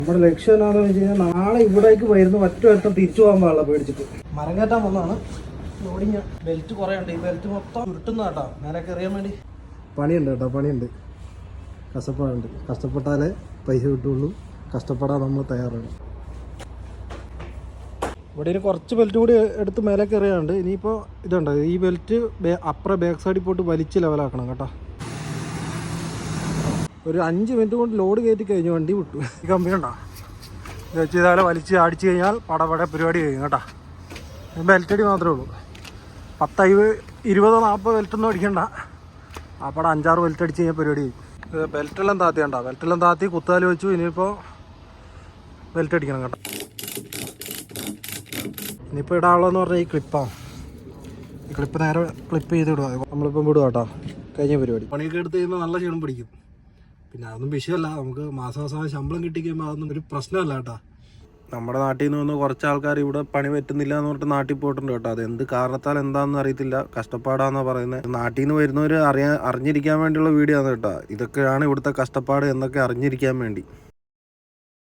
നമ്മുടെ ലക്ഷ്യം എന്താണെന്ന് വെച്ച് കഴിഞ്ഞാൽ നാളെ ഇവിടേക്ക് വരുന്ന ഒറ്റ തിരിച്ചു പോകാൻ പാടില്ല പേടിച്ചിട്ട്. മരം കയറ്റാൻ വന്നതാണ്. ലോഡിങ് ബെൽറ്റ് കുറേ ഉണ്ട്. ഈ ബെൽറ്റ് മൊത്തം ഉരുട്ടുന്ന കേട്ടോ, നേരെ കയറിയാൻ വേണ്ടി. പണിയുണ്ട് കേട്ടോ, പണിയുണ്ട്, കഷ്ടപ്പാടുണ്ട്. കഷ്ടപ്പെട്ടാലേ പൈസ കിട്ടുള്ളൂ. കഷ്ടപ്പെടാൻ നമ്മൾ തയ്യാറാണ്. ഇവിടെ ഇനി കുറച്ച് ബെൽറ്റ് കൂടി എടുത്ത് മേലെ കയറിയാണ്ട്. ഇനിയിപ്പോൾ ഇതുണ്ട്, ഈ ബെൽറ്റ് അപ്പുറം ബാക്ക് സൈഡിൽ പോയിട്ട് വലിച്ച് ലെവലാക്കണം കേട്ടോ. ഒരു 5 മിനിറ്റ് കൊണ്ട് ലോഡ് കയറ്റി കഴിഞ്ഞ് വണ്ടി വിട്ടു. ഈ കമ്പനി ഉണ്ടോ, ഇത് വെച്ച് ഇതാലെ വലിച്ച് അടിച്ച് കഴിഞ്ഞാൽ പടപട പരിപാടി കഴിയും കേട്ടോ. ബെൽറ്റ് അടി മാത്രമേ ഉള്ളൂ. 10, 20, 40 ബെൽറ്റൊന്നും അടിക്കണ്ട. അപ്പോൾ 5-6 ബെൽറ്റ് അടിച്ച് കഴിഞ്ഞാൽ പരിപാടി ചെയ്യും. ബെൽറ്റെല്ലാം താത്തി കണ്ടോ, ബെൽറ്റെല്ലാം താത്തി കുത്താല് വെച്ചു. ഇനിയിപ്പോൾ ബെൽറ്റ് അടിക്കണം കേട്ടോ. ഇനിയിപ്പോൾ ഇടാനുള്ളതെന്ന് പറഞ്ഞാൽ ഈ ക്ലിപ്പാണ്. ഈ ക്ലിപ്പ് നേരെ ക്ലിപ്പ് ചെയ്ത് വിടുക. നമ്മളിപ്പം വിടുക കേട്ടോ. കഴിഞ്ഞ പരിപാടി. പണിയൊക്കെ എടുത്ത് കഴിയുമ്പോൾ നല്ല ക്ഷീണം പിടിക്കും. പിന്നെ അതൊന്നും വിഷയമല്ല, നമുക്ക് മാസാവസാനം ശമ്പളം കിട്ടിക്കഴിയുമ്പോൾ അതൊന്നും ഒരു പ്രശ്നമല്ല കേട്ടോ. നമ്മുടെ നാട്ടിൽ നിന്ന് വന്ന് കുറച്ച് ആൾക്കാർ ഇവിടെ പണി പറ്റുന്നില്ല എന്ന് പറഞ്ഞിട്ട് നാട്ടിൽ പോയിട്ടുണ്ട് കേട്ടോ. അത് എന്ത് കാരണത്താൽ എന്താണെന്ന് അറിയത്തില്ല, കഷ്ടപ്പാടാണെന്നാണ് പറയുന്നത്. നാട്ടിൽ നിന്ന് വരുന്നവർ അറിഞ്ഞിരിക്കാൻ വേണ്ടിയുള്ള വീഡിയോ ആണ് കേട്ടോ. ഇതൊക്കെയാണ് ഇവിടുത്തെ കഷ്ടപ്പാട് എന്നൊക്കെ അറിഞ്ഞിരിക്കാൻ വേണ്ടി.